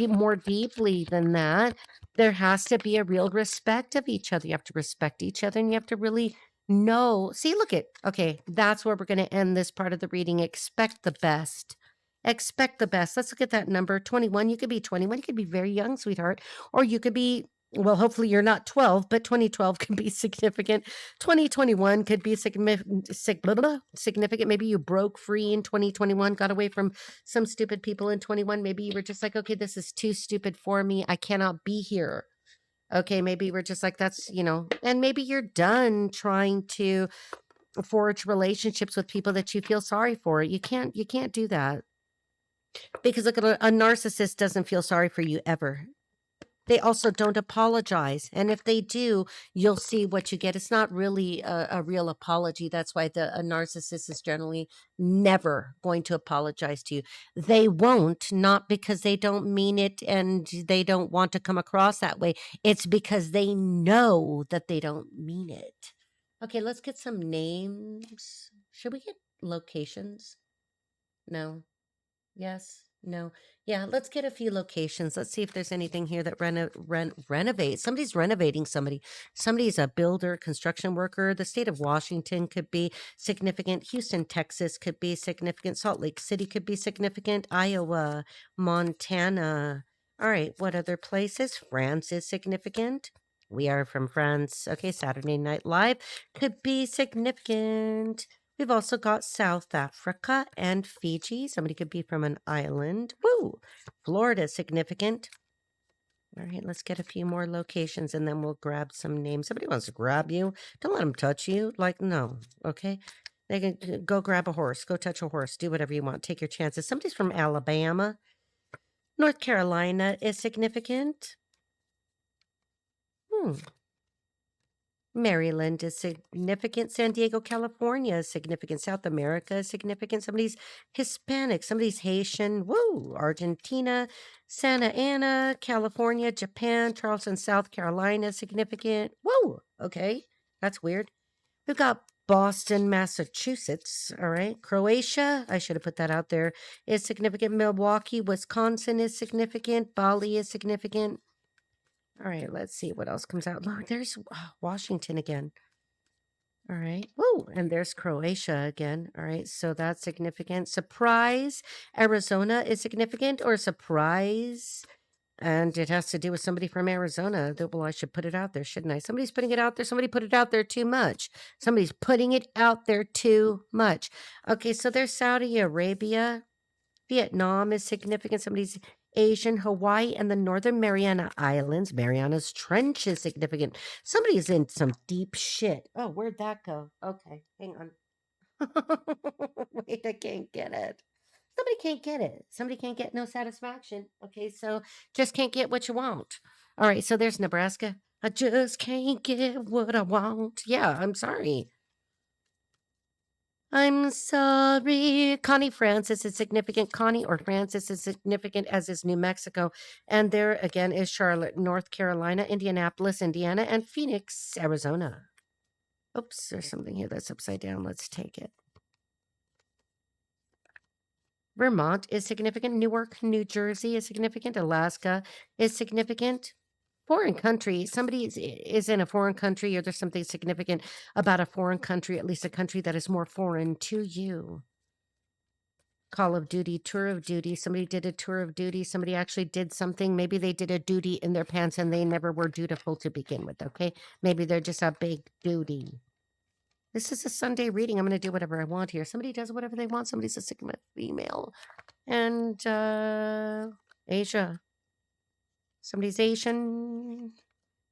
more deeply than that, there has to be a real respect of each other. You have to respect each other and you have to really No. See, look at, okay, that's where we're going to end this part of the reading. Expect the best. Expect the best. Let's look at that number 21. You could be 21. You could be very young, sweetheart. Or you could be, well, hopefully you're not 12, but 2012 could be significant. 2021 could be significant. Maybe you broke free in 2021, got away from some stupid people in 21. Maybe you were just like, okay, this is too stupid for me. I cannot be here. Okay, maybe we're just like, that's, and maybe you're done trying to forge relationships with people that you feel sorry for. You can't do that. Because look, a narcissist doesn't feel sorry for you ever. They also don't apologize. And if they do, you'll see what you get. It's not really a real apology. That's why a narcissist is generally never going to apologize to you. They won't, not because they don't mean it and they don't want to come across that way. It's because they know that they don't mean it. Okay, let's get some names. Should we get locations? No. Yes. No. Yeah, let's get a few locations. Let's see if there's anything here that renovates. Somebody's renovating somebody. Somebody's a builder, construction worker. The state of Washington could be significant. Houston, Texas could be significant. Salt Lake City could be significant. Iowa, Montana. All right, what other places? France is significant. We are from France. Okay, Saturday Night Live could be significant. We've also got South Africa and Fiji. Somebody could be from an island. Woo! Florida, significant. All right, let's get a few more locations and then we'll grab some names. Somebody wants to grab you. Don't let them touch you. Like, no, okay? They can go grab a horse, go touch a horse, do whatever you want. Take your chances. Somebody's from Alabama. North Carolina is significant. Maryland is significant. San Diego, California is significant. South America is significant. Somebody's Hispanic. Somebody's Haitian. Woo! Argentina, Santa Ana, California, Japan, Charleston, South Carolina is significant. Woo! Okay. That's weird. We've got Boston, Massachusetts. All right. Croatia, I should have put that out there, is significant. Milwaukee, Wisconsin is significant. Bali is significant. All right, let's see what else comes out. Look, there's Washington again. All right. Whoa, and there's Croatia again. All right, so that's significant. Surprise, Arizona is significant, or surprise, and it has to do with somebody from Arizona. Well, I should put it out there, shouldn't I? Somebody's putting it out there. Somebody put it out there too much. Somebody's putting it out there too much. Okay, so there's Saudi Arabia. Vietnam is significant. Somebody's Asian, Hawaii, and the Northern Mariana Islands. Mariana's Trench is significant. Somebody's in some deep shit. Oh, where'd that go? Okay, hang on. Wait, I can't get it. Somebody can't get it. Somebody can't get no satisfaction. Okay, so just can't get what you want. All right, so there's Nebraska. I just can't get what I want. Yeah, I'm sorry. I'm sorry. Connie Francis is significant. Connie or Francis is significant, as is New Mexico. And there again is Charlotte, North Carolina, Indianapolis, Indiana, and Phoenix, Arizona. Oops, there's something here that's upside down. Let's take it. Vermont is significant. Newark, New Jersey is significant. Alaska is significant. Foreign country, somebody is in a foreign country, or there's something significant about a foreign country, at least a country that is more foreign to you. Call of Duty, tour of duty. Somebody did a tour of duty. Somebody actually did something. Maybe they did a duty in their pants and they never were dutiful to begin with, okay? Maybe they're just a big duty. This is a Sunday reading. I'm going to do whatever I want here. Somebody does whatever they want. Somebody's a Sigma female. And Asia. Somebody's Asian.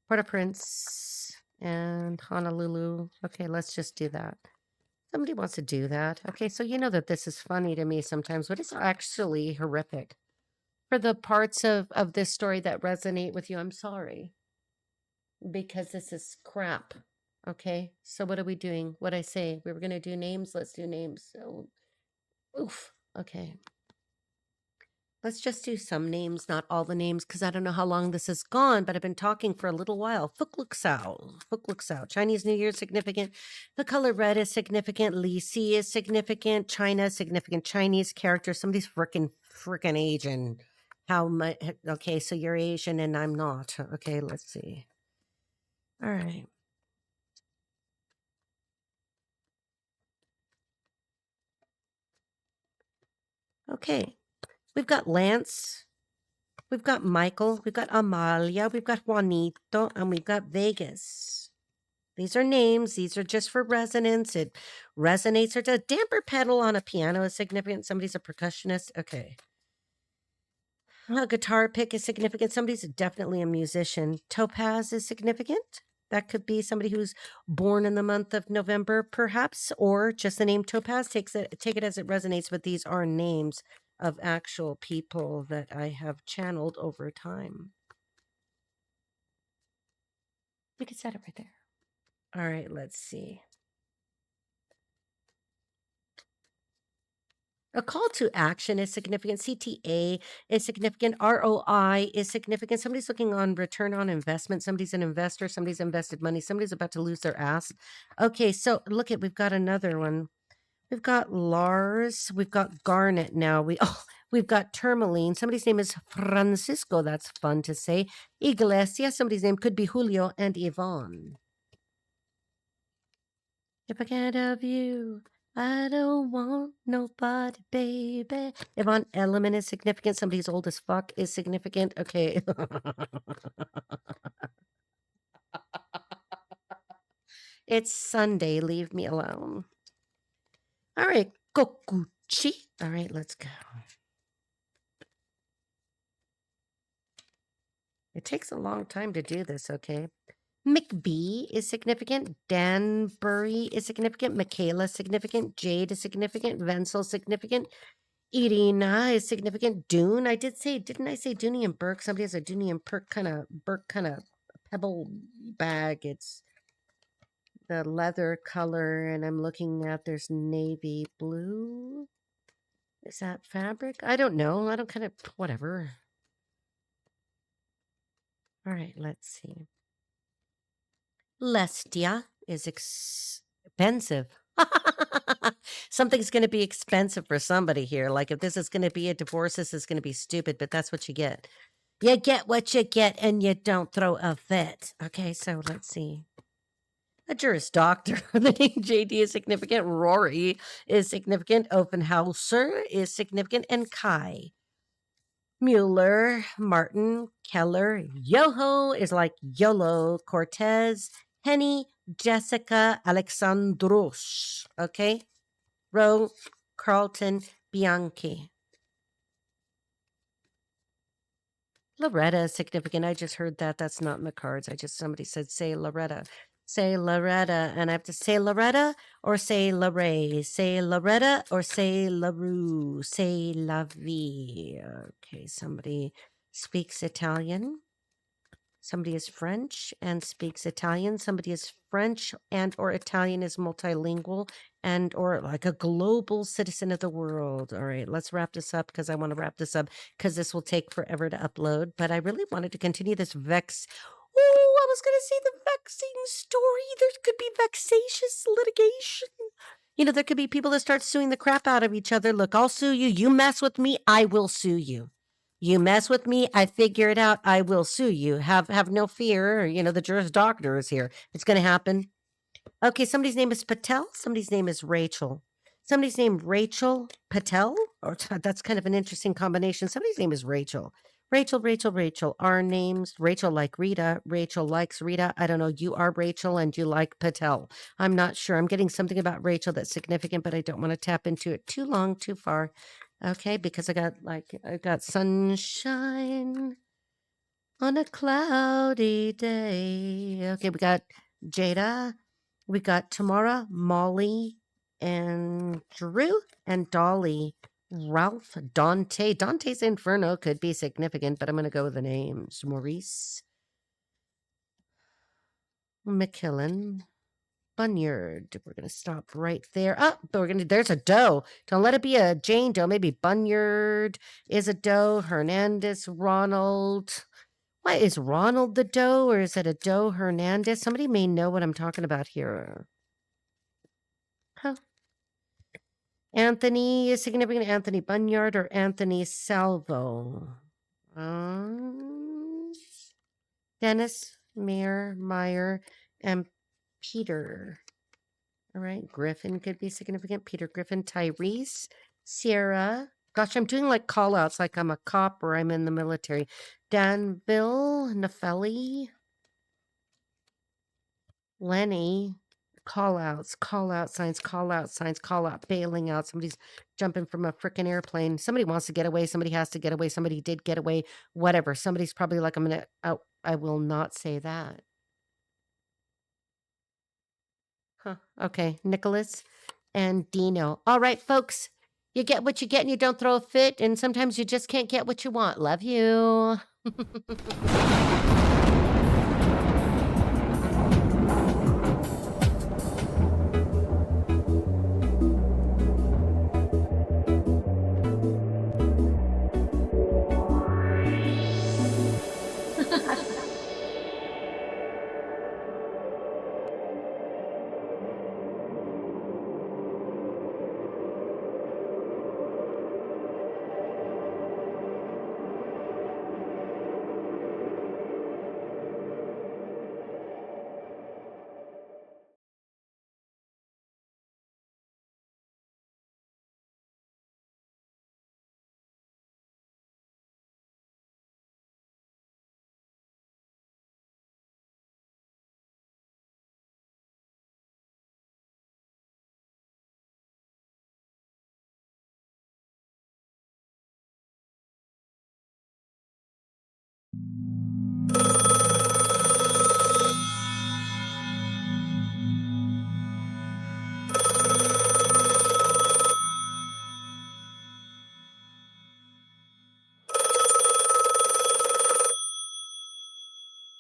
Port-au-Prince and Honolulu. Okay, let's just do that. Somebody wants to do that. Okay, so you know that this is funny to me sometimes, but it's actually horrific. For the parts of this story that resonate with you, I'm sorry. Because this is crap. Okay, so what are we doing? What I say? We were going to do names. Let's do names. So, oof. Okay. Let's just do some names, not all the names, because I don't know how long this has gone, but I've been talking for a little while. Fukluk Chinese New Year is significant. The color red is significant. Li Si is significant. China is significant. Chinese character. Somebody's freaking Asian. How much? Okay, so you're Asian and I'm not. Okay, let's see. All right. Okay. We've got Lance. We've got Michael. We've got Amalia. We've got Juanito. And we've got Vegas. These are names. These are just for resonance. It resonates. Or a damper pedal on a piano is significant. Somebody's a percussionist. Okay. A guitar pick is significant. Somebody's definitely a musician. Topaz is significant. That could be somebody who's born in the month of November, perhaps, or just the name Topaz. Take it as it resonates, but these are names of actual people that I have channeled over time. We could set it right there. All right, let's see. A call to action is significant. CTA is significant. ROI is significant. Somebody's looking on return on investment. Somebody's an investor. Somebody's invested money. Somebody's about to lose their ass. Okay, so look at, we've got another one. We've got Lars. We've got Garnet now. We've got Tourmaline. Somebody's name is Francisco. That's fun to say. Iglesia. Somebody's name could be Julio and Yvonne. If I can't have you, I don't want nobody, baby. Yvonne Element is significant. Somebody's old as fuck is significant. Okay. It's Sunday. Leave me alone. All right. Kokuchi. All right, let's go. It takes a long time to do this, okay? McBee is significant. Danbury is significant. Michaela is significant. Jade is significant. Wenzel significant. Irina is significant. Dune, didn't I say Dooney and Burke? Somebody has a Dooney and Burke kind of pebble bag. It's the leather color, and I'm looking at, there's navy blue. Is that fabric? I don't know. I don't kind of, whatever. All right, let's see. Lestia is expensive. Something's going to be expensive for somebody here. Like if this is going to be a divorce, this is going to be stupid, but that's what you get. You get what you get and you don't throw a fit. Okay, so let's see. A Juris Doctor. The name JD is significant. Rory is significant. Offenhauser is significant. And Kai. Mueller, Martin, Keller, Yoho is like YOLO, Cortez, Henny, Jessica, Alexandros, okay? Roe, Carlton, Bianchi. Loretta is significant. I just heard that. That's not in the cards. Somebody said, say Loretta. Say Loretta. And I have to say Loretta or say LaRae. Say Loretta or say LaRue. Say La Vie. Okay, somebody speaks Italian. Somebody is French and speaks Italian. Somebody is French and or Italian, is multilingual and or like a global citizen of the world. All right, let's wrap this up because I want to wrap this up because this will take forever to upload. But I really wanted to continue this vex. Oh, I was going to say the vexing story. There could be vexatious litigation. You know, there could be people that start suing the crap out of each other. Look, I'll sue you. You mess with me, I will sue you. You mess with me, I figure it out, I will sue you. Have no fear. You know, the Juris Doctor is here. It's going to happen. Okay, somebody's name is Patel. Somebody's name is Rachel. Somebody's name Rachel Patel. Or that's kind of an interesting combination. Somebody's name is Rachel. Rachel. Our names, Rachel like Rita. Rachel likes Rita. I don't know. You are Rachel and you like Patel. I'm not sure. I'm getting something about Rachel that's significant, but I don't want to tap into it too long, too far. Okay, because I got sunshine on a cloudy day. Okay, we got Jada, we got Tamara, Molly, and Drew, and Dolly, Ralph, Dante. Dante's Inferno could be significant, but I'm going to go with the names. Maurice, McKillen, Bunyard. We're going to stop right there. Oh, there's a doe. Don't let it be a Jane Doe. Maybe Bunyard is a doe. Hernandez, Ronald. What is Ronald the doe, or is it a doe Hernandez? Somebody may know what I'm talking about here. Huh. Anthony is significant. Anthony Bunyard or Anthony Salvo. Dennis, Meyer, and Peter. All right, Griffin could be significant. Peter Griffin, Tyrese, Sierra, Gosh, I'm doing like call outs like I'm a cop or I'm in the military. Danville, Nefelli, Lenny, call outs, call out signs, call out signs, call out, bailing out. Somebody's jumping from a freaking airplane. Somebody wants to get away. Somebody has to get away. Somebody did get away. Whatever. Somebody's probably like, I'm going to out. I will not say that. Huh. Okay. Nicholas and Dino. All right, folks. You get what you get and you don't throw a fit. And sometimes you just can't get what you want. Love you.